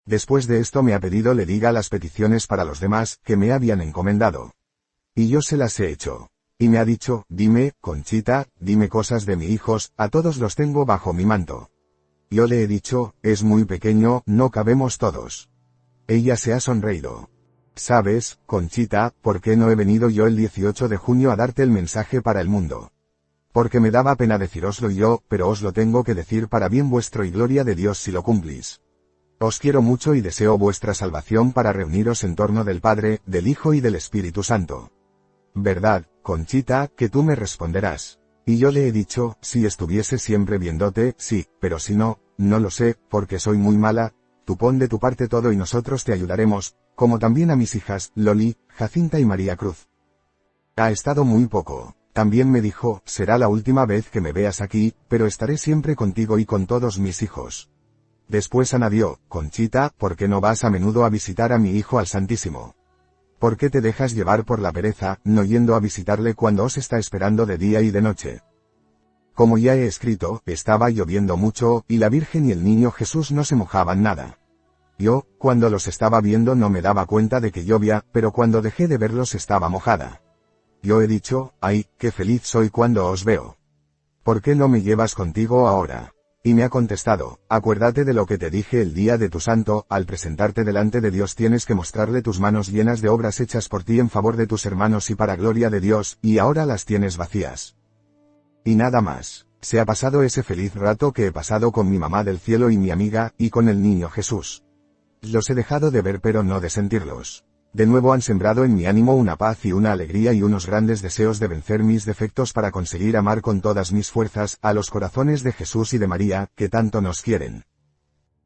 Después de esto me ha pedido le diga las peticiones para los demás, que me habían encomendado. Y yo se las he hecho. Y me ha dicho, dime, Conchita, dime cosas de mis hijos, a todos los tengo bajo mi manto. Yo le he dicho, es muy pequeño, no cabemos todos. Ella se ha sonreído. ¿Sabes, Conchita, por qué no he venido yo el 18 de junio a darte el mensaje para el mundo? Porque me daba pena decíroslo yo, pero os lo tengo que decir para bien vuestro y gloria de Dios si lo cumplís. Os quiero mucho y deseo vuestra salvación para reuniros en torno del Padre, del Hijo y del Espíritu Santo. ¿Verdad, Conchita, que tú me responderás? Y yo le he dicho, si estuviese siempre viéndote, sí, pero si no, no lo sé, porque soy muy mala, tú pon de tu parte todo y nosotros te ayudaremos, como también a mis hijas, Loli, Jacinta y María Cruz. Ha estado muy poco. También me dijo, será la última vez que me veas aquí, pero estaré siempre contigo y con todos mis hijos. Después añadió, Conchita, ¿por qué no vas a menudo a visitar a mi hijo al Santísimo? ¿Por qué te dejas llevar por la pereza, no yendo a visitarle cuando os está esperando de día y de noche? Como ya he escrito, estaba lloviendo mucho, y la Virgen y el niño Jesús no se mojaban nada. Yo, cuando los estaba viendo no me daba cuenta de que llovía, pero cuando dejé de verlos estaba mojada. Yo he dicho, ay, qué feliz soy cuando os veo. ¿Por qué no me llevas contigo ahora? Y me ha contestado, acuérdate de lo que te dije el día de tu santo, al presentarte delante de Dios tienes que mostrarle tus manos llenas de obras hechas por ti en favor de tus hermanos y para gloria de Dios, y ahora las tienes vacías. Y nada más. Se ha pasado ese feliz rato que he pasado con mi mamá del cielo y mi amiga, y con el niño Jesús. Los he dejado de ver pero no de sentirlos. De nuevo han sembrado en mi ánimo una paz y una alegría y unos grandes deseos de vencer mis defectos para conseguir amar con todas mis fuerzas a los corazones de Jesús y de María, que tanto nos quieren.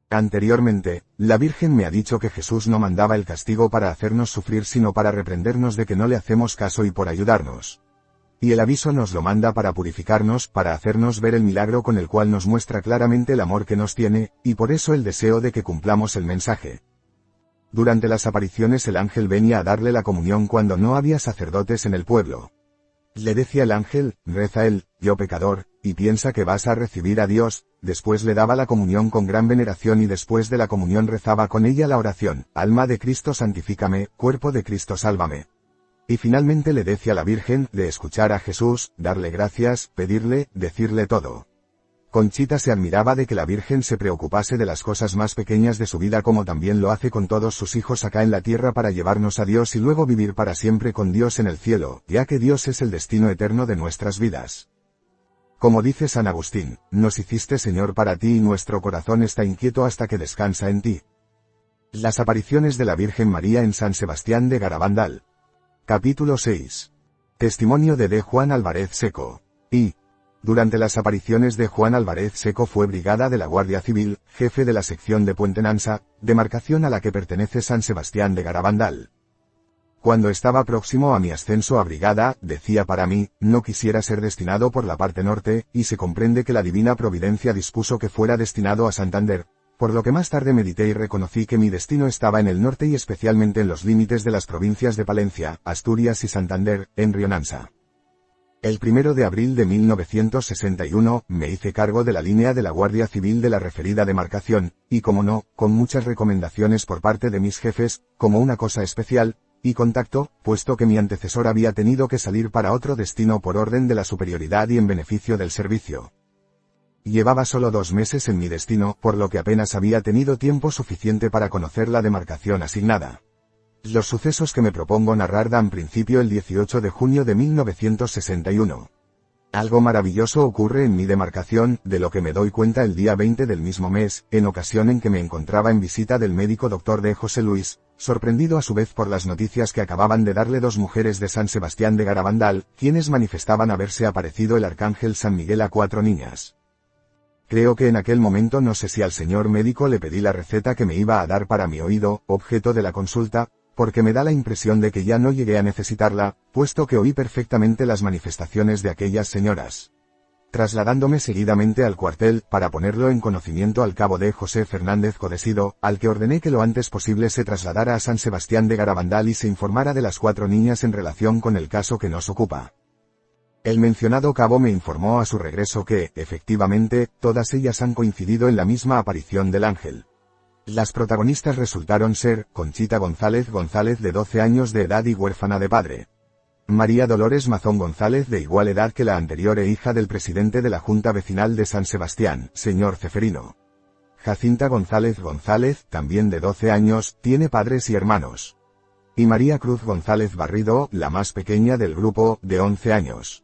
Anteriormente, la Virgen me ha dicho que Jesús no mandaba el castigo para hacernos sufrir sino para reprendernos de que no le hacemos caso y por ayudarnos. Y el aviso nos lo manda para purificarnos, para hacernos ver el milagro con el cual nos muestra claramente el amor que nos tiene, y por eso el deseo de que cumplamos el mensaje. Durante las apariciones el ángel venía a darle la comunión cuando no había sacerdotes en el pueblo. Le decía el ángel, reza él, yo pecador, y piensa que vas a recibir a Dios, después le daba la comunión con gran veneración y después de la comunión rezaba con ella la oración, alma de Cristo santifícame, cuerpo de Cristo sálvame. Y finalmente le decía a la Virgen, de escuchar a Jesús, darle gracias, pedirle, decirle todo. Conchita se admiraba de que la Virgen se preocupase de las cosas más pequeñas de su vida como también lo hace con todos sus hijos acá en la tierra para llevarnos a Dios y luego vivir para siempre con Dios en el cielo, ya que Dios es el destino eterno de nuestras vidas. Como dice San Agustín, nos hiciste Señor para ti y nuestro corazón está inquieto hasta que descansa en ti. Las apariciones de la Virgen María en San Sebastián de Garabandal. Capítulo 6. Testimonio de Juan Álvarez Seco. Y, durante las apariciones de Juan Álvarez Seco fue brigada de la Guardia Civil, jefe de la sección de Puente Nansa, demarcación a la que pertenece San Sebastián de Garabandal. Cuando estaba próximo a mi ascenso a brigada, decía para mí, no quisiera ser destinado por la parte norte, y se comprende que la divina providencia dispuso que fuera destinado a Santander, por lo que más tarde medité y reconocí que mi destino estaba en el norte y especialmente en los límites de las provincias de Palencia, Asturias y Santander, en Rionansa. El 1 de abril de 1961, me hice cargo de la línea de la Guardia Civil de la referida demarcación, y como no, con muchas recomendaciones por parte de mis jefes, como una cosa especial, y contacto, puesto que mi antecesor había tenido que salir para otro destino por orden de la superioridad y en beneficio del servicio. Llevaba solo 2 meses en mi destino, por lo que apenas había tenido tiempo suficiente para conocer la demarcación asignada. Los sucesos que me propongo narrar dan principio el 18 de junio de 1961. Algo maravilloso ocurre en mi demarcación, de lo que me doy cuenta el día 20 del mismo mes, en ocasión en que me encontraba en visita del médico doctor D. José Luis, sorprendido a su vez por las noticias que acababan de darle 2 mujeres de San Sebastián de Garabandal, quienes manifestaban haberse aparecido el arcángel San Miguel a 4 niñas. Creo que en aquel momento no sé si al señor médico le pedí la receta que me iba a dar para mi oído, objeto de la consulta, porque me da la impresión de que ya no llegué a necesitarla, puesto que oí perfectamente las manifestaciones de aquellas señoras. Trasladándome seguidamente al cuartel, para ponerlo en conocimiento al cabo de José Fernández Codesido, al que ordené que lo antes posible se trasladara a San Sebastián de Garabandal y se informara de las 4 niñas en relación con el caso que nos ocupa. El mencionado cabo me informó a su regreso que, efectivamente, todas ellas han coincidido en la misma aparición del ángel. Las protagonistas resultaron ser Conchita González González, de 12 años de edad y huérfana de padre; María Dolores Mazón González, de igual edad que la anterior e hija del presidente de la Junta Vecinal de San Sebastián, señor Ceferino; Jacinta González González, también de 12 años, tiene padres y hermanos; y María Cruz González Barrido, la más pequeña del grupo, de 11 años.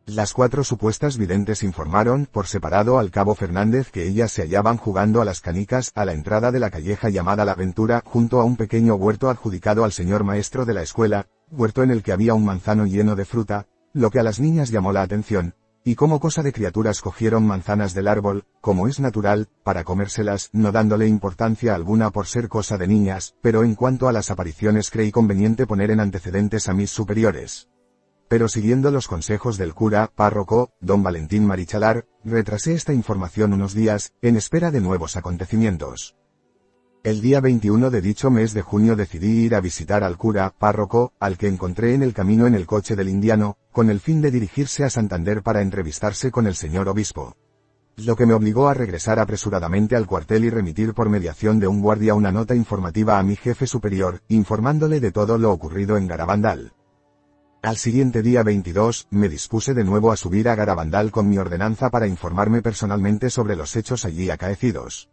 Las 4 supuestas videntes informaron por separado al cabo Fernández que ellas se hallaban jugando a las canicas a la entrada de la calleja llamada La Ventura, junto a un pequeño huerto adjudicado al señor maestro de la escuela, huerto en el que había un manzano lleno de fruta, lo que a las niñas llamó la atención, y como cosa de criaturas cogieron manzanas del árbol, como es natural, para comérselas, no dándole importancia alguna por ser cosa de niñas, pero en cuanto a las apariciones creí conveniente poner en antecedentes a mis superiores. Pero siguiendo los consejos del cura párroco, don Valentín Marichalar, retrasé esta información unos días, en espera de nuevos acontecimientos. El día 21 de dicho mes de junio decidí ir a visitar al cura párroco, al que encontré en el camino en el coche del indiano, con el fin de dirigirse a Santander para entrevistarse con el señor obispo. Lo que me obligó a regresar apresuradamente al cuartel y remitir por mediación de un guardia una nota informativa a mi jefe superior, informándole de todo lo ocurrido en Garabandal. Al siguiente día 22, me dispuse de nuevo a subir a Garabandal con mi ordenanza para informarme personalmente sobre los hechos allí acaecidos.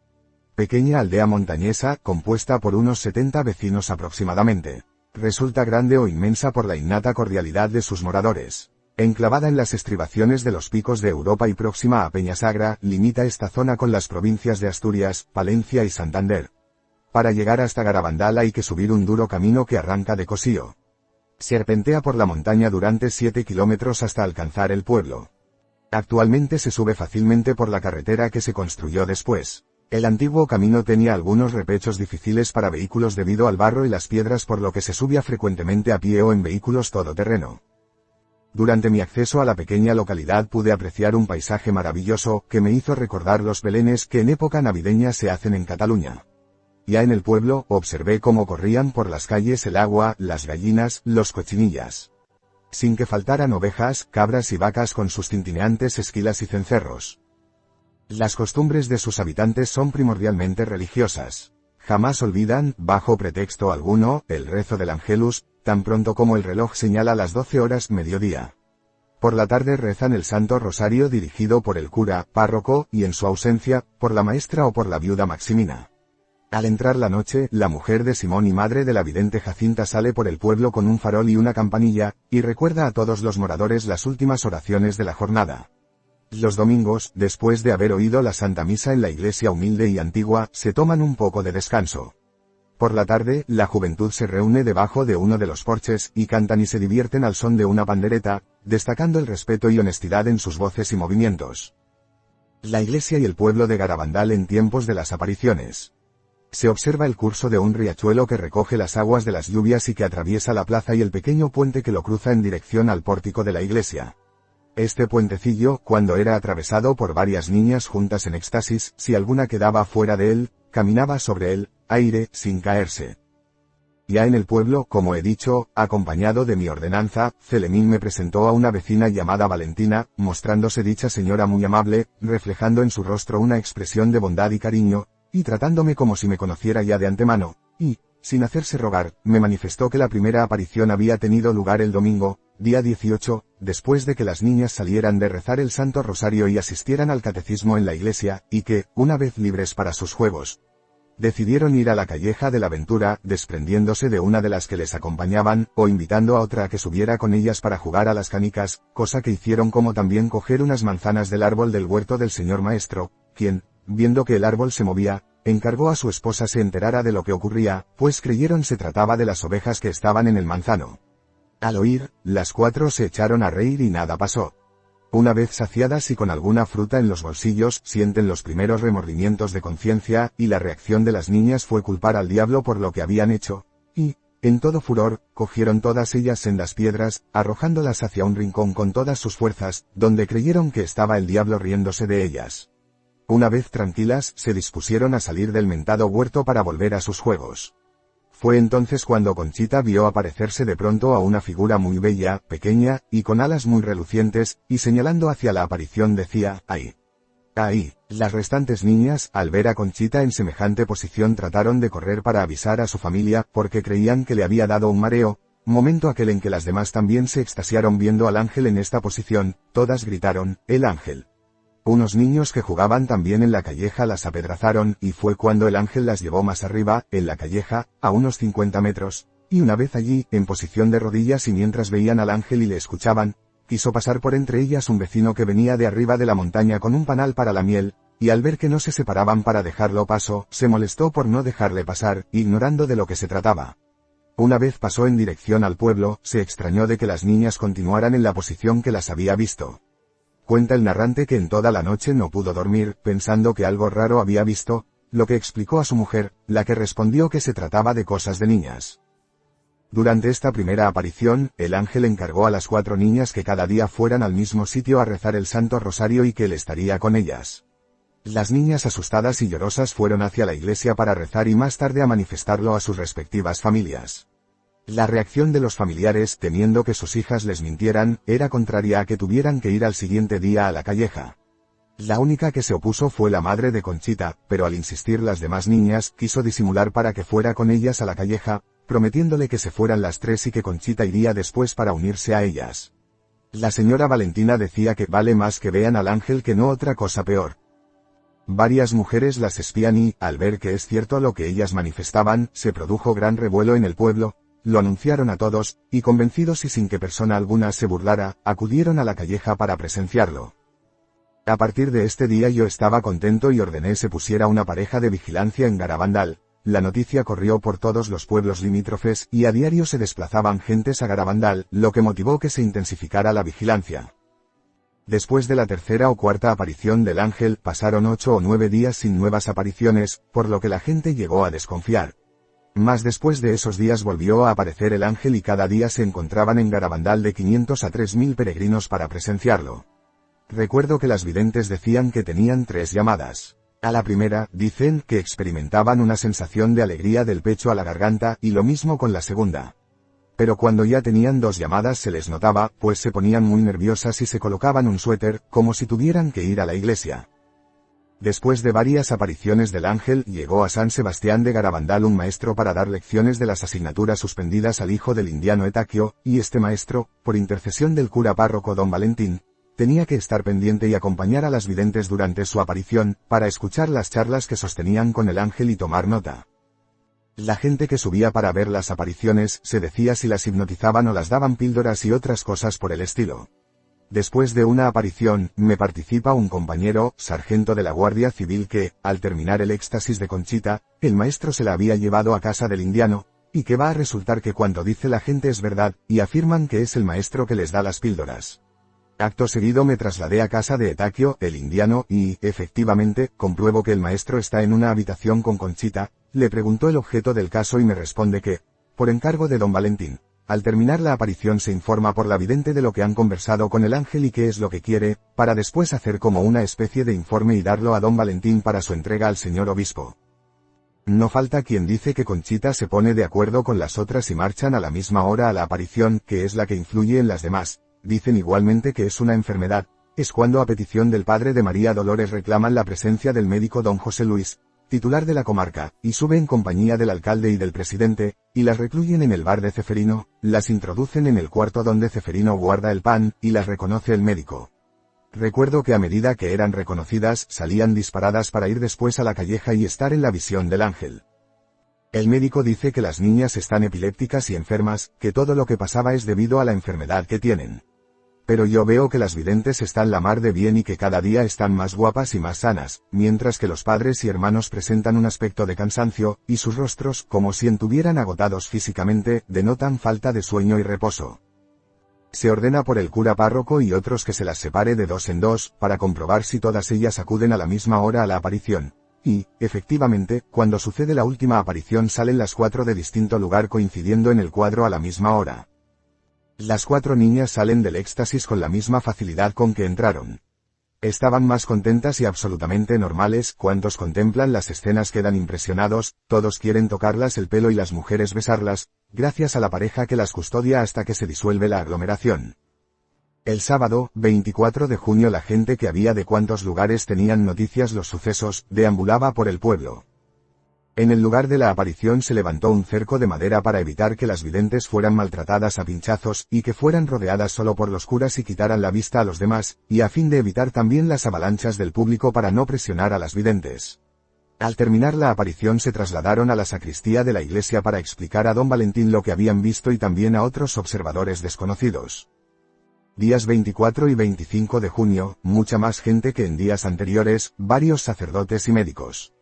Pequeña aldea montañesa, compuesta por unos 70 vecinos aproximadamente. Resulta grande o inmensa por la innata cordialidad de sus moradores. Enclavada en las estribaciones de los picos de Europa y próxima a Peñasagra, limita esta zona con las provincias de Asturias, Palencia y Santander. Para llegar hasta Garabandal hay que subir un duro camino que arranca de Cosío. Serpentea por la montaña durante 7 kilómetros hasta alcanzar el pueblo. Actualmente se sube fácilmente por la carretera que se construyó después. El antiguo camino tenía algunos repechos difíciles para vehículos debido al barro y las piedras, por lo que se subía frecuentemente a pie o en vehículos todoterreno. Durante mi acceso a la pequeña localidad pude apreciar un paisaje maravilloso que me hizo recordar los belenes que en época navideña se hacen en Cataluña. Ya en el pueblo, observé cómo corrían por las calles el agua, las gallinas, los cochinillas. Sin que faltaran ovejas, cabras y vacas con sus tintineantes esquilas y cencerros. Las costumbres de sus habitantes son primordialmente religiosas. Jamás olvidan, bajo pretexto alguno, el rezo del Angelus, tan pronto como el reloj señala las 12 horas mediodía. Por la tarde rezan el Santo Rosario dirigido por el cura párroco, y en su ausencia, por la maestra o por la viuda Maximina. Al entrar la noche, la mujer de Simón y madre de la vidente Jacinta sale por el pueblo con un farol y una campanilla, y recuerda a todos los moradores las últimas oraciones de la jornada. Los domingos, después de haber oído la Santa Misa en la iglesia humilde y antigua, se toman un poco de descanso. Por la tarde, la juventud se reúne debajo de uno de los porches, y cantan y se divierten al son de una pandereta, destacando el respeto y honestidad en sus voces y movimientos. La iglesia y el pueblo de Garabandal en tiempos de las apariciones. Se observa el curso de un riachuelo que recoge las aguas de las lluvias y que atraviesa la plaza y el pequeño puente que lo cruza en dirección al pórtico de la iglesia. Este puentecillo, cuando era atravesado por varias niñas juntas en éxtasis, si alguna quedaba fuera de él, caminaba sobre el aire, sin caerse. Ya en el pueblo, como he dicho, acompañado de mi ordenanza, Celemín me presentó a una vecina llamada Valentina, mostrándose dicha señora muy amable, reflejando en su rostro una expresión de bondad y cariño, y tratándome como si me conociera ya de antemano, y, sin hacerse rogar, me manifestó que la primera aparición había tenido lugar el domingo, día 18, después de que las niñas salieran de rezar el Santo Rosario y asistieran al catecismo en la iglesia, y que, una vez libres para sus juegos, decidieron ir a la calleja de la Ventura, desprendiéndose de una de las que les acompañaban, o invitando a otra a que subiera con ellas para jugar a las canicas, cosa que hicieron, como también coger unas manzanas del árbol del huerto del señor maestro, quien, viendo que el árbol se movía, encargó a su esposa se enterara de lo que ocurría, pues creyeron se trataba de las ovejas que estaban en el manzano. Al oír, las 4 se echaron a reír y nada pasó. Una vez saciadas y con alguna fruta en los bolsillos, sienten los primeros remordimientos de conciencia, y la reacción de las niñas fue culpar al diablo por lo que habían hecho, y, en todo furor, cogieron todas ellas sendas piedras, arrojándolas hacia un rincón con todas sus fuerzas, donde creyeron que estaba el diablo riéndose de ellas. Una vez tranquilas, se dispusieron a salir del mentado huerto para volver a sus juegos. Fue entonces cuando Conchita vio aparecerse de pronto a una figura muy bella, pequeña, y con alas muy relucientes, y señalando hacia la aparición decía, ¡ay! Ahí, las restantes niñas, al ver a Conchita en semejante posición trataron de correr para avisar a su familia, porque creían que le había dado un mareo, momento aquel en que las demás también se extasiaron viendo al ángel en esta posición, todas gritaron, ¡el ángel! Unos niños que jugaban también en la calleja las apedrazaron, y fue cuando el ángel las llevó más arriba, en la calleja, a unos 50 metros, y una vez allí, en posición de rodillas y mientras veían al ángel y le escuchaban, quiso pasar por entre ellas un vecino que venía de arriba de la montaña con un panal para la miel, y al ver que no se separaban para dejarlo paso, se molestó por no dejarle pasar, ignorando de lo que se trataba. Una vez pasó en dirección al pueblo, se extrañó de que las niñas continuaran en la posición que las había visto. Cuenta el narrante que en toda la noche no pudo dormir, pensando que algo raro había visto, lo que explicó a su mujer, la que respondió que se trataba de cosas de niñas. Durante esta primera aparición, el ángel encargó a las 4 niñas que cada día fueran al mismo sitio a rezar el Santo Rosario y que él estaría con ellas. Las niñas asustadas y llorosas fueron hacia la iglesia para rezar y más tarde a manifestarlo a sus respectivas familias. La reacción de los familiares, temiendo que sus hijas les mintieran, era contraria a que tuvieran que ir al siguiente día a la calleja. La única que se opuso fue la madre de Conchita, pero al insistir las demás niñas, quiso disimular para que fuera con ellas a la calleja, prometiéndole que se fueran las 3 y que Conchita iría después para unirse a ellas. La señora Valentina decía que vale más que vean al ángel que no otra cosa peor. Varias mujeres las espían y, al ver que es cierto lo que ellas manifestaban, se produjo gran revuelo en el pueblo, lo anunciaron a todos, y convencidos y sin que persona alguna se burlara, acudieron a la calleja para presenciarlo. A partir de este día yo estaba contento y ordené se pusiera una pareja de vigilancia en Garabandal. La noticia corrió por todos los pueblos limítrofes, y a diario se desplazaban gentes a Garabandal, lo que motivó que se intensificara la vigilancia. Después de la tercera o cuarta aparición del ángel, pasaron 8 o 9 días sin nuevas apariciones, por lo que la gente llegó a desconfiar. Mas después de esos días volvió a aparecer el ángel y cada día se encontraban en Garabandal de 500 a 3000 peregrinos para presenciarlo. Recuerdo que las videntes decían que tenían 3 llamadas. A la primera, dicen que experimentaban una sensación de alegría del pecho a la garganta, y lo mismo con la segunda. Pero cuando ya tenían 2 llamadas se les notaba, pues se ponían muy nerviosas y se colocaban un suéter, como si tuvieran que ir a la iglesia. Después de varias apariciones del ángel, llegó a San Sebastián de Garabandal un maestro para dar lecciones de las asignaturas suspendidas al hijo del indiano Etaquio, y este maestro, por intercesión del cura párroco don Valentín, tenía que estar pendiente y acompañar a las videntes durante su aparición, para escuchar las charlas que sostenían con el ángel y tomar nota. La gente que subía para ver las apariciones, se decía si las hipnotizaban o las daban píldoras y otras cosas por el estilo. Después de una aparición, me participa un compañero, sargento de la Guardia Civil que, al terminar el éxtasis de Conchita, el maestro se la había llevado a casa del indiano, y que va a resultar que cuando dice la gente es verdad, y afirman que es el maestro que les da las píldoras. Acto seguido me trasladé a casa de Etaquio, el indiano, y, efectivamente, compruebo que el maestro está en una habitación con Conchita. Le preguntó el objeto del caso y me responde que, por encargo de don Valentín, al terminar la aparición se informa por la vidente de lo que han conversado con el ángel y qué es lo que quiere, para después hacer como una especie de informe y darlo a don Valentín para su entrega al señor obispo. No falta quien dice que Conchita se pone de acuerdo con las otras y marchan a la misma hora a la aparición, que es la que influye en las demás. Dicen igualmente que es una enfermedad. Es cuando a petición del padre de María Dolores reclaman la presencia del médico don José Luis, titular de la comarca, y sube en compañía del alcalde y del presidente, y las recluyen en el bar de Ceferino, las introducen en el cuarto donde Ceferino guarda el pan, y las reconoce el médico. Recuerdo que a medida que eran reconocidas, salían disparadas para ir después a la calleja y estar en la visión del ángel. El médico dice que las niñas están epilépticas y enfermas, que todo lo que pasaba es debido a la enfermedad que tienen. Pero yo veo que las videntes están la mar de bien y que cada día están más guapas y más sanas, mientras que los padres y hermanos presentan un aspecto de cansancio, y sus rostros, como si estuvieran agotados físicamente, denotan falta de sueño y reposo. Se ordena por el cura párroco y otros que se las separe de 2 en 2, para comprobar si todas ellas acuden a la misma hora a la aparición. Y, efectivamente, cuando sucede la última aparición salen las 4 de distinto lugar coincidiendo en el cuadro a la misma hora. Las 4 niñas salen del éxtasis con la misma facilidad con que entraron. Estaban más contentas y absolutamente normales. Cuantos contemplan las escenas quedan impresionados, todos quieren tocarlas el pelo y las mujeres besarlas, gracias a la pareja que las custodia hasta que se disuelve la aglomeración. El sábado, 24 de junio, la gente que había de cuantos lugares tenían noticias los sucesos, deambulaba por el pueblo. En el lugar de la aparición se levantó un cerco de madera para evitar que las videntes fueran maltratadas a pinchazos, y que fueran rodeadas solo por los curas y quitaran la vista a los demás, y a fin de evitar también las avalanchas del público para no presionar a las videntes. Al terminar la aparición se trasladaron a la sacristía de la iglesia para explicar a don Valentín lo que habían visto y también a otros observadores desconocidos. Días 24 y 25 de junio, mucha más gente que en días anteriores, varios sacerdotes y médicos.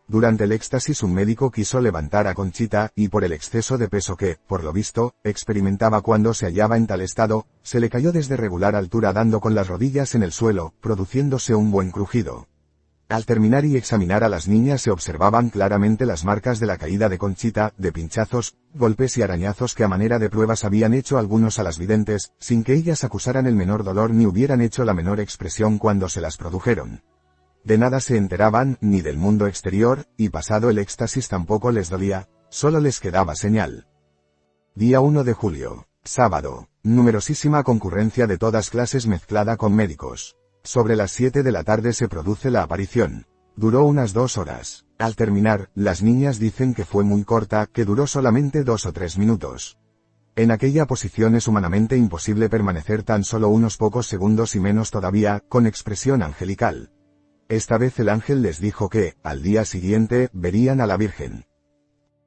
Durante el éxtasis un médico quiso levantar a Conchita, y por el exceso de peso que, por lo visto, experimentaba cuando se hallaba en tal estado, se le cayó desde regular altura dando con las rodillas en el suelo, produciéndose un buen crujido. Al terminar y examinar a las niñas se observaban claramente las marcas de la caída de Conchita, de pinchazos, golpes y arañazos que a manera de pruebas habían hecho algunos a las videntes, sin que ellas acusaran el menor dolor ni hubieran hecho la menor expresión cuando se las produjeron. De nada se enteraban, ni del mundo exterior, y pasado el éxtasis tampoco les dolía, solo les quedaba señal. Día 1 de julio, sábado, numerosísima concurrencia de todas clases mezclada con médicos. Sobre las 7 de la tarde se produce la aparición. Duró unas 2 horas. Al terminar, las niñas dicen que fue muy corta, que duró solamente 2 o 3 minutos. En aquella posición es humanamente imposible permanecer tan solo unos pocos segundos y menos todavía, con expresión angelical. Esta vez el ángel les dijo que, al día siguiente, verían a la Virgen.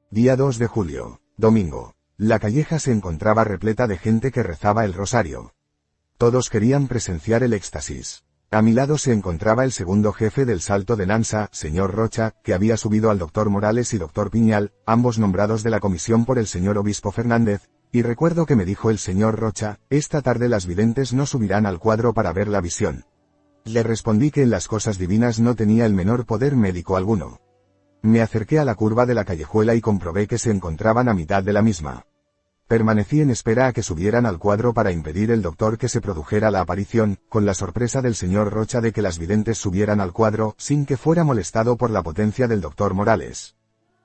Día 2 de julio, domingo. La calleja se encontraba repleta de gente que rezaba el rosario. Todos querían presenciar el éxtasis. A mi lado se encontraba el segundo jefe del Salto de Nansa, señor Rocha, que había subido al doctor Morales y doctor Piñal, ambos nombrados de la comisión por el señor obispo Fernández, y recuerdo que me dijo el señor Rocha, esta tarde las videntes no subirán al cuadro para ver la visión. Le respondí que en las cosas divinas no tenía el menor poder médico alguno. Me acerqué a la curva de la callejuela y comprobé que se encontraban a mitad de la misma. Permanecí en espera a que subieran al cuadro para impedir el doctor que se produjera la aparición, con la sorpresa del señor Rocha de que las videntes subieran al cuadro, sin que fuera molestado por la potencia del doctor Morales.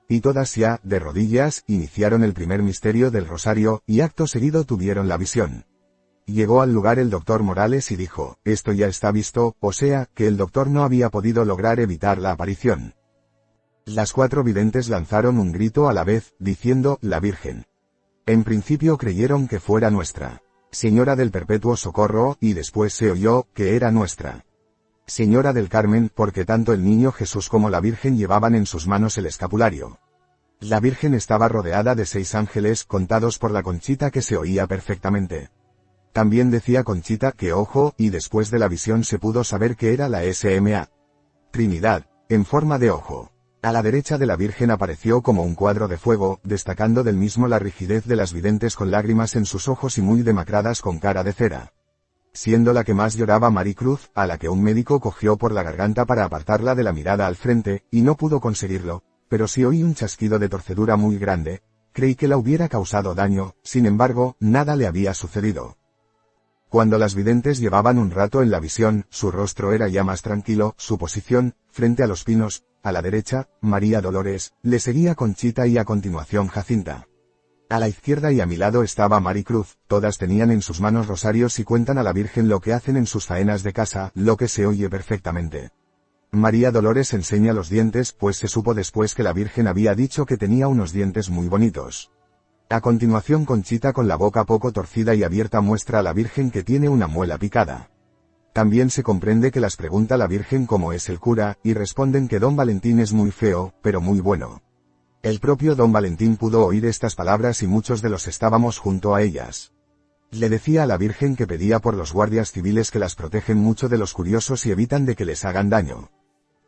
Y todas ya, de rodillas, iniciaron el primer misterio del rosario, y acto seguido tuvieron la visión. Llegó al lugar el doctor Morales y dijo, esto ya está visto, o sea, que el doctor no había podido lograr evitar la aparición. Las 4 videntes lanzaron un grito a la vez, diciendo, la Virgen. En principio creyeron que fuera nuestra Señora del Perpetuo Socorro, y después se oyó, que era nuestra Señora del Carmen, porque tanto el niño Jesús como la Virgen llevaban en sus manos el escapulario. La Virgen estaba rodeada de 6 ángeles, contados por la Conchita que se oía perfectamente. También decía Conchita que ojo, y después de la visión se pudo saber que era la SMA Trinidad, en forma de ojo. A la derecha de la Virgen apareció como un cuadro de fuego, destacando del mismo la rigidez de las videntes con lágrimas en sus ojos y muy demacradas con cara de cera. Siendo la que más lloraba Maricruz, a la que un médico cogió por la garganta para apartarla de la mirada al frente, y no pudo conseguirlo, pero sí oí un chasquido de torcedura muy grande, creí que la hubiera causado daño, sin embargo, nada le había sucedido. Cuando las videntes llevaban un rato en la visión, su rostro era ya más tranquilo, su posición, frente a los pinos, a la derecha, María Dolores, le seguía Conchita y a continuación Jacinta. A la izquierda y a mi lado estaba Maricruz, todas tenían en sus manos rosarios y cuentan a la Virgen lo que hacen en sus faenas de casa, lo que se oye perfectamente. María Dolores enseña los dientes, pues se supo después que la Virgen había dicho que tenía unos dientes muy bonitos. A continuación Conchita con la boca poco torcida y abierta muestra a la Virgen que tiene una muela picada. También se comprende que las pregunta la Virgen cómo es el cura, y responden que don Valentín es muy feo, pero muy bueno. El propio don Valentín pudo oír estas palabras y muchos de los estábamos junto a ellas. Le decía a la Virgen que pedía por los guardias civiles que las protegen mucho de los curiosos y evitan de que les hagan daño.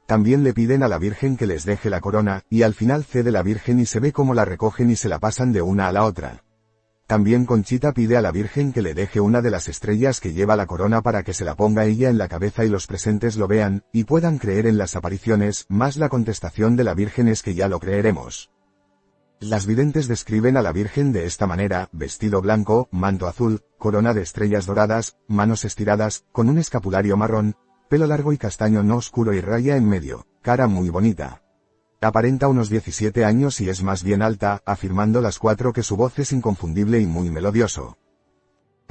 También le piden a la Virgen que les deje la corona, y al final cede la Virgen y se ve cómo la recogen y se la pasan de una a la otra. También Conchita pide a la Virgen que le deje una de las estrellas que lleva la corona para que se la ponga ella en la cabeza y los presentes lo vean, y puedan creer en las apariciones, más la contestación de la Virgen es que ya lo creeremos. Las videntes describen a la Virgen de esta manera, vestido blanco, manto azul, corona de estrellas doradas, manos estiradas, con un escapulario marrón, pelo largo y castaño no oscuro y raya en medio, cara muy bonita. Aparenta unos 17 años y es más bien alta, afirmando las 4 que su voz es inconfundible y muy melodioso.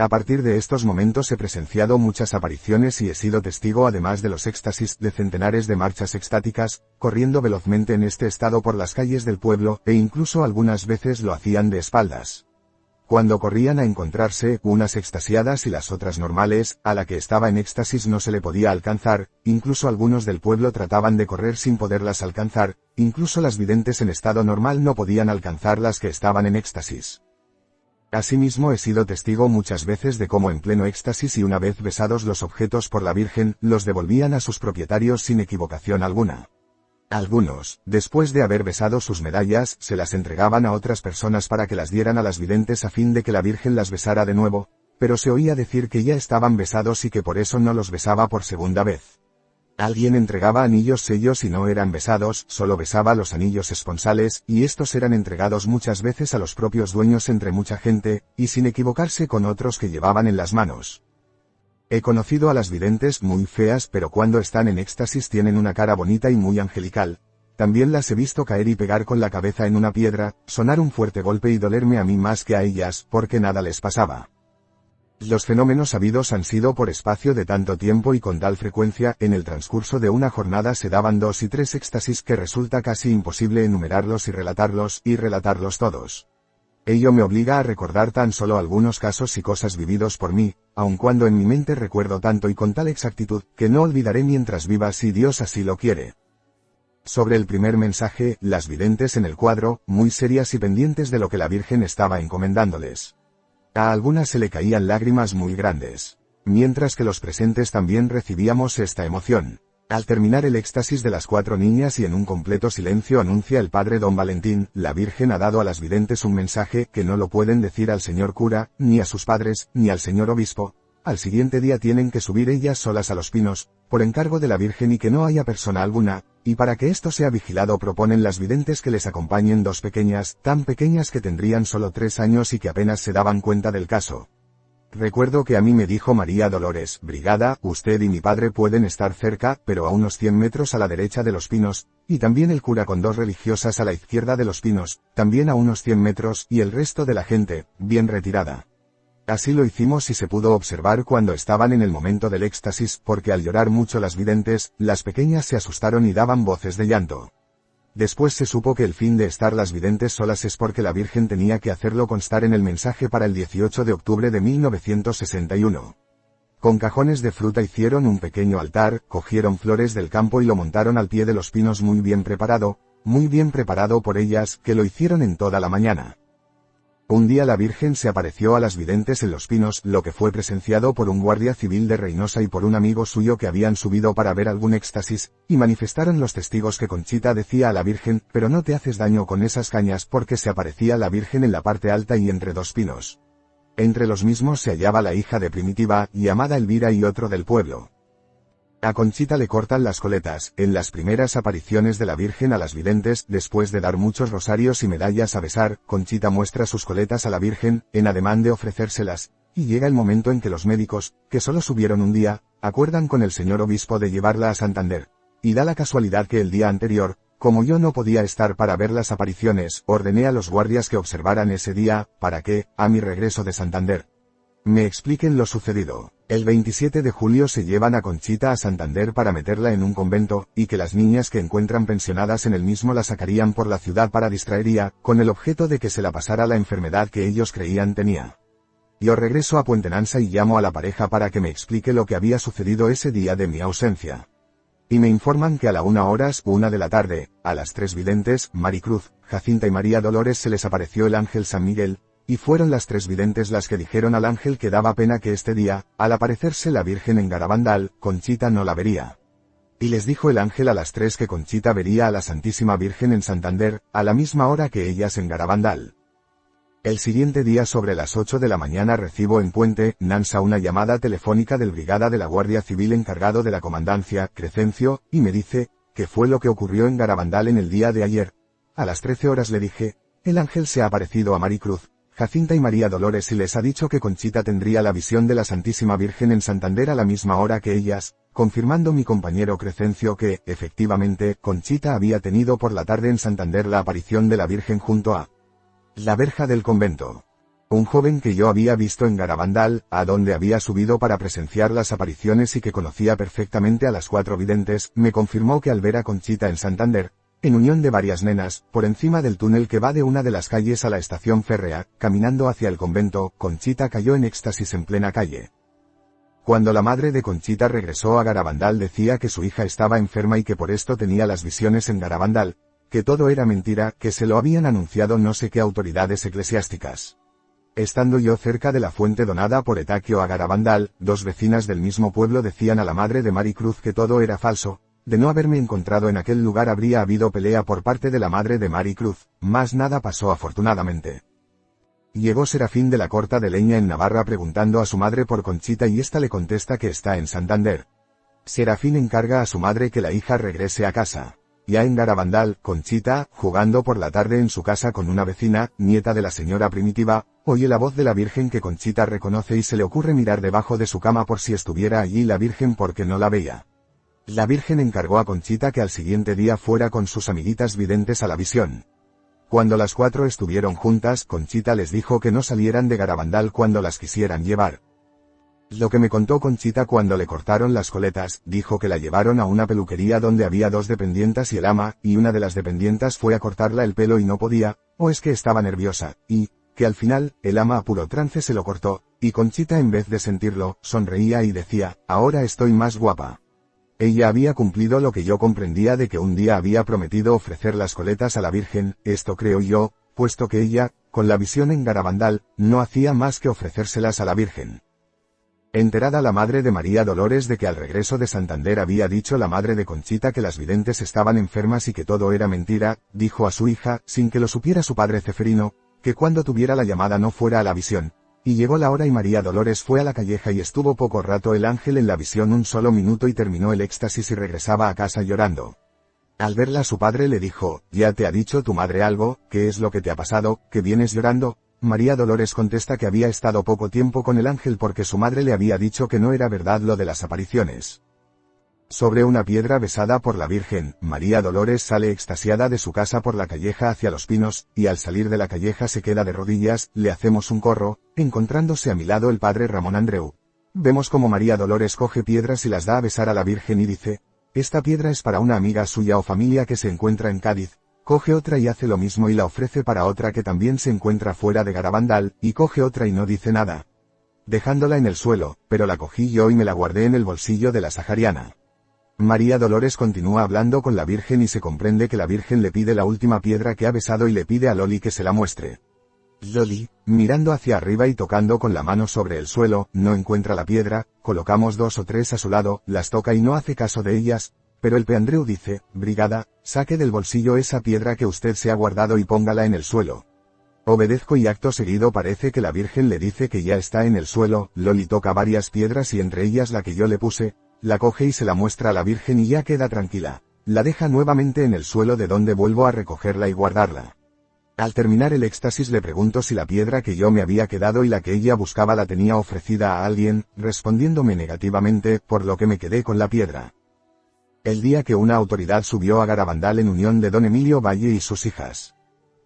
A partir de estos momentos he presenciado muchas apariciones y he sido testigo además de los éxtasis de centenares de marchas extáticas, corriendo velozmente en este estado por las calles del pueblo, e incluso algunas veces lo hacían de espaldas. Cuando corrían a encontrarse, unas extasiadas y las otras normales, a la que estaba en éxtasis no se le podía alcanzar, incluso algunos del pueblo trataban de correr sin poderlas alcanzar, incluso las videntes en estado normal no podían alcanzar las que estaban en éxtasis. Asimismo he sido testigo muchas veces de cómo en pleno éxtasis y una vez besados los objetos por la Virgen, los devolvían a sus propietarios sin equivocación alguna. Algunos, después de haber besado sus medallas, se las entregaban a otras personas para que las dieran a las videntes a fin de que la Virgen las besara de nuevo, pero se oía decir que ya estaban besados y que por eso no los besaba por segunda vez. Alguien entregaba anillos sellos y no eran besados, solo besaba los anillos esponsales, y estos eran entregados muchas veces a los propios dueños entre mucha gente, y sin equivocarse con otros que llevaban en las manos. He conocido a las videntes muy feas pero cuando están en éxtasis tienen una cara bonita y muy angelical. También las he visto caer y pegar con la cabeza en una piedra, sonar un fuerte golpe y dolerme a mí más que a ellas, porque nada les pasaba. Los fenómenos habidos han sido por espacio de tanto tiempo y con tal frecuencia, en el transcurso de una jornada se daban 2 y 3 éxtasis que resulta casi imposible enumerarlos y relatarlos todos. Ello me obliga a recordar tan solo algunos casos y cosas vividos por mí, aun cuando en mi mente recuerdo tanto y con tal exactitud, que no olvidaré mientras viva si Dios así lo quiere. Sobre el primer mensaje, las videntes en el cuadro, muy serias y pendientes de lo que la Virgen estaba encomendándoles. A algunas se le caían lágrimas muy grandes, mientras que los presentes también recibíamos esta emoción. Al terminar el éxtasis de las 4 niñas y en un completo silencio anuncia el padre don Valentín, la Virgen ha dado a las videntes un mensaje que no lo pueden decir al señor cura, ni a sus padres, ni al señor obispo. Al siguiente día tienen que subir ellas solas a los pinos, por encargo de la Virgen y que no haya persona alguna, y para que esto sea vigilado proponen las videntes que les acompañen 2 pequeñas, tan pequeñas que tendrían solo 3 años y que apenas se daban cuenta del caso. Recuerdo que a mí me dijo María Dolores, brigada, usted y mi padre pueden estar cerca, pero a unos 100 metros a la derecha de los pinos, y también el cura con 2 religiosas a la izquierda de los pinos, también a unos 100 metros, y el resto de la gente, bien retirada. Así lo hicimos y se pudo observar cuando estaban en el momento del éxtasis, porque al llorar mucho las videntes, las pequeñas se asustaron y daban voces de llanto. Después se supo que el fin de estar las videntes solas es porque la Virgen tenía que hacerlo constar en el mensaje para el 18 de octubre de 1961. Con cajones de fruta hicieron un pequeño altar, cogieron flores del campo y lo montaron al pie de los pinos muy bien preparado por ellas, que lo hicieron en toda la mañana. Un día la Virgen se apareció a las videntes en los pinos, lo que fue presenciado por un guardia civil de Reynosa y por un amigo suyo que habían subido para ver algún éxtasis, y manifestaron los testigos que Conchita decía a la Virgen, pero no te haces daño con esas cañas porque se aparecía la Virgen en la parte alta y entre 2 pinos. Entre los mismos se hallaba la hija de Primitiva, llamada Elvira y otro del pueblo. A Conchita le cortan las coletas, en las primeras apariciones de la Virgen a las videntes, después de dar muchos rosarios y medallas a besar, Conchita muestra sus coletas a la Virgen, en ademán de ofrecérselas, y llega el momento en que los médicos, que solo subieron un día, acuerdan con el señor obispo de llevarla a Santander. Y da la casualidad que el día anterior, como yo no podía estar para ver las apariciones, ordené a los guardias que observaran ese día, para que, a mi regreso de Santander, me expliquen lo sucedido. El 27 de julio se llevan a Conchita a Santander para meterla en un convento, y que las niñas que encuentran pensionadas en el mismo la sacarían por la ciudad para distraería, con el objeto de que se la pasara la enfermedad que ellos creían tenía. Yo regreso a Puente Nansa y llamo a la pareja para que me explique lo que había sucedido ese día de mi ausencia. Y me informan que a la 1:01 de la tarde, a las 3 videntes, Maricruz, Jacinta y María Dolores se les apareció el ángel San Miguel, y fueron las 3 videntes las que dijeron al ángel que daba pena que este día, al aparecerse la Virgen en Garabandal, Conchita no la vería. Y les dijo el ángel a las 3 que Conchita vería a la Santísima Virgen en Santander, a la misma hora que ellas en Garabandal. El siguiente día sobre las 8 de la mañana recibo en Puente Nansa una llamada telefónica del brigada de la Guardia Civil encargado de la comandancia, Crescencio, y me dice, ¿qué fue lo que ocurrió en Garabandal en el día de ayer? A las 13 horas le dije, el ángel se ha aparecido a Maricruz, Jacinta y María Dolores y les ha dicho que Conchita tendría la visión de la Santísima Virgen en Santander a la misma hora que ellas, confirmando mi compañero Crescencio que, efectivamente, Conchita había tenido por la tarde en Santander la aparición de la Virgen junto a la verja del convento. Un joven que yo había visto en Garabandal, a donde había subido para presenciar las apariciones y que conocía perfectamente a las 4 videntes, me confirmó que al ver a Conchita en Santander, en unión de varias nenas, por encima del túnel que va de una de las calles a la estación férrea, caminando hacia el convento, Conchita cayó en éxtasis en plena calle. Cuando la madre de Conchita regresó a Garabandal decía que su hija estaba enferma y que por esto tenía las visiones en Garabandal, que todo era mentira, que se lo habían anunciado no sé qué autoridades eclesiásticas. Estando yo cerca de la fuente donada por Etaquio a Garabandal, 2 vecinas del mismo pueblo decían a la madre de Maricruz que todo era falso. De no haberme encontrado en aquel lugar habría habido pelea por parte de la madre de Maricruz, mas nada pasó afortunadamente. Llegó Serafín de la Corta de Leña en Navarra preguntando a su madre por Conchita y ésta le contesta que está en Santander. Serafín encarga a su madre que la hija regrese a casa. Ya en Garabandal, Conchita, jugando por la tarde en su casa con una vecina, nieta de la señora Primitiva, oye la voz de la Virgen que Conchita reconoce y se le ocurre mirar debajo de su cama por si estuviera allí la Virgen porque no la veía. La Virgen encargó a Conchita que al siguiente día fuera con sus amiguitas videntes a la visión. Cuando las 4 estuvieron juntas, Conchita les dijo que no salieran de Garabandal cuando las quisieran llevar. Lo que me contó Conchita cuando le cortaron las coletas, dijo que la llevaron a una peluquería donde había 2 dependientas y el ama, y una de las dependientas fue a cortarla el pelo y no podía, o es que estaba nerviosa, y, que al final, el ama a puro trance se lo cortó, y Conchita en vez de sentirlo, sonreía y decía, ahora estoy más guapa. Ella había cumplido lo que yo comprendía de que un día había prometido ofrecer las coletas a la Virgen, esto creo yo, puesto que ella, con la visión en Garabandal, no hacía más que ofrecérselas a la Virgen. Enterada la madre de María Dolores de que al regreso de Santander había dicho la madre de Conchita que las videntes estaban enfermas y que todo era mentira, dijo a su hija, sin que lo supiera su padre Ceferino, que cuando tuviera la llamada no fuera a la visión. Y llegó la hora y María Dolores fue a la calleja y estuvo poco rato el ángel en la visión, un solo minuto y terminó el éxtasis y regresaba a casa llorando. Al verla su padre le dijo, ¿ya te ha dicho tu madre algo? ¿Qué es lo que te ha pasado? ¿Que vienes llorando? María Dolores contesta que había estado poco tiempo con el ángel porque su madre le había dicho que no era verdad lo de las apariciones. Sobre una piedra besada por la Virgen, María Dolores sale extasiada de su casa por la calleja hacia los pinos, y al salir de la calleja se queda de rodillas, le hacemos un corro, encontrándose a mi lado el padre Ramón Andreu. Vemos como María Dolores coge piedras y las da a besar a la Virgen y dice, esta piedra es para una amiga suya o familia que se encuentra en Cádiz. Coge otra y hace lo mismo y la ofrece para otra que también se encuentra fuera de Garabandal, y coge otra y no dice nada. Dejándola en el suelo, pero la cogí yo y me la guardé en el bolsillo de la sahariana. María Dolores continúa hablando con la Virgen y se comprende que la Virgen le pide la última piedra que ha besado y le pide a Loli que se la muestre. Loli, mirando hacia arriba y tocando con la mano sobre el suelo, no encuentra la piedra, colocamos 2 o 3 a su lado, las toca y no hace caso de ellas. Pero el Peandreu dice, brigada, saque del bolsillo esa piedra que usted se ha guardado y póngala en el suelo. Obedezco y acto seguido parece que la Virgen le dice que ya está en el suelo, Loli toca varias piedras y entre ellas la que yo le puse, la coge y se la muestra a la Virgen y ya queda tranquila. La deja nuevamente en el suelo de donde vuelvo a recogerla y guardarla. Al terminar el éxtasis le pregunto si la piedra que yo me había quedado y la que ella buscaba la tenía ofrecida a alguien, respondiéndome negativamente, por lo que me quedé con la piedra. El día que una autoridad subió a Garabandal en unión de don Emilio Valle y sus hijas.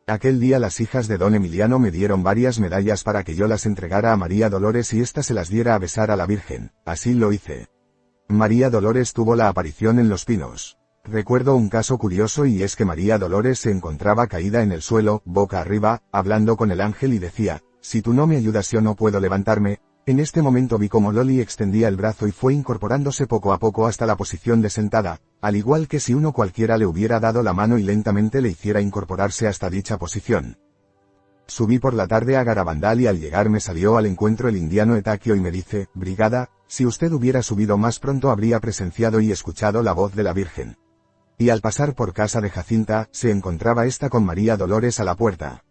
Aquel día las hijas de don Emiliano me dieron varias medallas para que yo las entregara a María Dolores y ésta se las diera a besar a la Virgen, así lo hice. María Dolores tuvo la aparición en Los Pinos. Recuerdo un caso curioso y es que María Dolores se encontraba caída en el suelo, boca arriba, hablando con el ángel y decía, si tú no me ayudas yo no puedo levantarme. En este momento vi como Loli extendía el brazo y fue incorporándose poco a poco hasta la posición de sentada, al igual que si uno cualquiera le hubiera dado la mano y lentamente le hiciera incorporarse hasta dicha posición. Subí por la tarde a Garabandal y al llegar me salió al encuentro el indiano Etaquio y me dice, brigada, si usted hubiera subido más pronto habría presenciado y escuchado la voz de la Virgen. Y al pasar por casa de Jacinta, se encontraba esta con María Dolores a la puerta.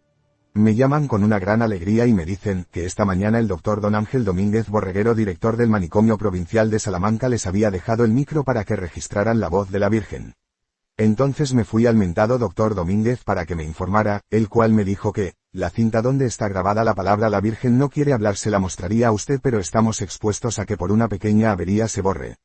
Me llaman con una gran alegría y me dicen que esta mañana el doctor don Ángel Domínguez Borreguero, director del manicomio provincial de Salamanca, les había dejado el micro para que registraran la voz de la Virgen. Entonces me fui al mentado doctor Domínguez para que me informara, el cual me dijo que, la cinta donde está grabada la palabra la Virgen no quiere hablar, se la mostraría a usted pero estamos expuestos a que por una pequeña avería se borre.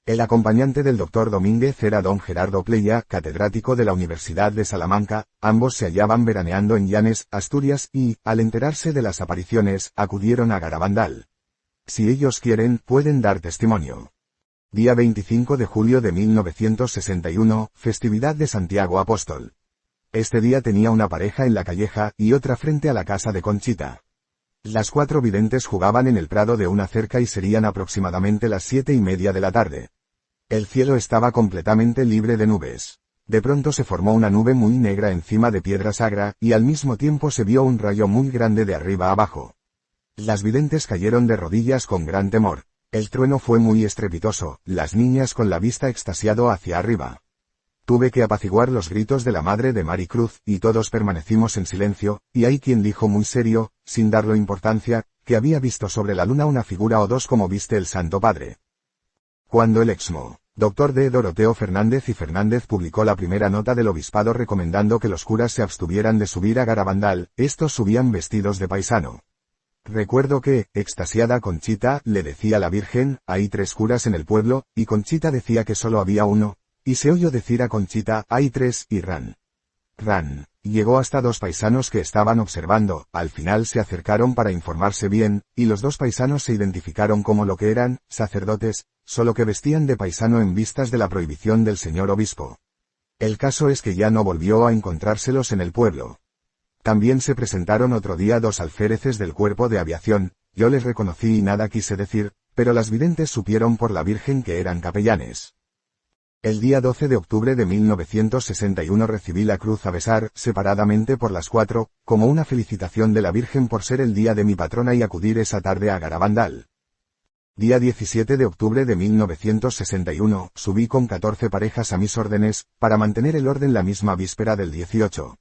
El acompañante del doctor Domínguez era don Gerardo Pleya, catedrático de la Universidad de Salamanca. Ambos se hallaban veraneando en Llanes, Asturias, y, al enterarse de las apariciones, acudieron a Garabandal. Si ellos quieren, pueden dar testimonio. Día 25 de julio de 1961, festividad de Santiago Apóstol. Este día tenía una pareja en la calleja, y otra frente a la casa de Conchita. Las 4 videntes jugaban en el prado de una cerca y serían aproximadamente las 7:30 de la tarde. El cielo estaba completamente libre de nubes. De pronto se formó una nube muy negra encima de Piedra Sagra, y al mismo tiempo se vio un rayo muy grande de arriba abajo. Las videntes cayeron de rodillas con gran temor. El trueno fue muy estrepitoso, las niñas con la vista extasiado hacia arriba. Tuve que apaciguar los gritos de la madre de Maricruz, y todos permanecimos en silencio, y hay quien dijo muy serio, sin darlo importancia, que había visto sobre la luna una figura o dos como viste el Santo Padre. Cuando el exmo. Dr. D. Doroteo Fernández y Fernández publicó la primera nota del obispado recomendando que los curas se abstuvieran de subir a Garabandal, estos subían vestidos de paisano. Recuerdo que, extasiada Conchita, le decía a la Virgen, hay 3 curas en el pueblo, y Conchita decía que solo había uno. Y se oyó decir a Conchita, hay 3, y ran. Llegó hasta 2 paisanos que estaban observando, al final se acercaron para informarse bien, y los 2 paisanos se identificaron como lo que eran, sacerdotes, solo que vestían de paisano en vistas de la prohibición del señor obispo. El caso es que ya no volvió a encontrárselos en el pueblo. También se presentaron otro día 2 alféreces del cuerpo de aviación, yo les reconocí y nada quise decir, pero las videntes supieron por la Virgen que eran capellanes. El día 12 de octubre de 1961 recibí la cruz a besar, separadamente por las 4, como una felicitación de la Virgen por ser el día de mi patrona y acudir esa tarde a Garabandal. Día 17 de octubre de 1961, subí con 14 parejas a mis órdenes, para mantener el orden la misma víspera del 18.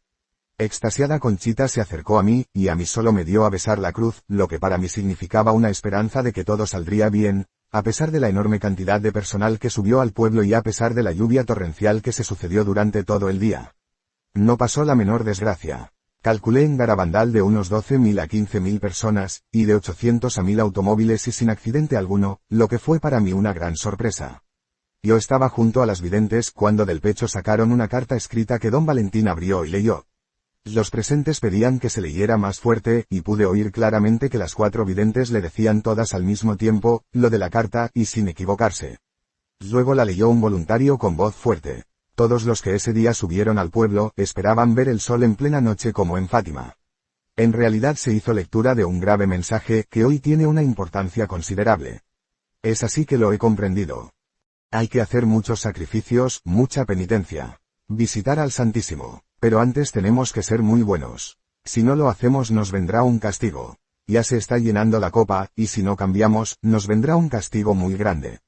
Extasiada Conchita se acercó a mí, y a mí solo me dio a besar la cruz, lo que para mí significaba una esperanza de que todo saldría bien, a pesar de la enorme cantidad de personal que subió al pueblo y a pesar de la lluvia torrencial que se sucedió durante todo el día. No pasó la menor desgracia. Calculé en Garabandal de unos 12.000 a 15.000 personas, y de 800 a 1.000 automóviles y sin accidente alguno, lo que fue para mí una gran sorpresa. Yo estaba junto a las videntes cuando del pecho sacaron una carta escrita que don Valentín abrió y leyó. Los presentes pedían que se leyera más fuerte, y pude oír claramente que las 4 videntes le decían todas al mismo tiempo, lo de la carta, y sin equivocarse. Luego la leyó un voluntario con voz fuerte. Todos los que ese día subieron al pueblo, esperaban ver el sol en plena noche como en Fátima. En realidad se hizo lectura de un grave mensaje, que hoy tiene una importancia considerable. Es así que lo he comprendido. Hay que hacer muchos sacrificios, mucha penitencia. Visitar al Santísimo. Pero antes tenemos que ser muy buenos. Si no lo hacemos nos vendrá un castigo. Ya se está llenando la copa, y si no cambiamos, nos vendrá un castigo muy grande.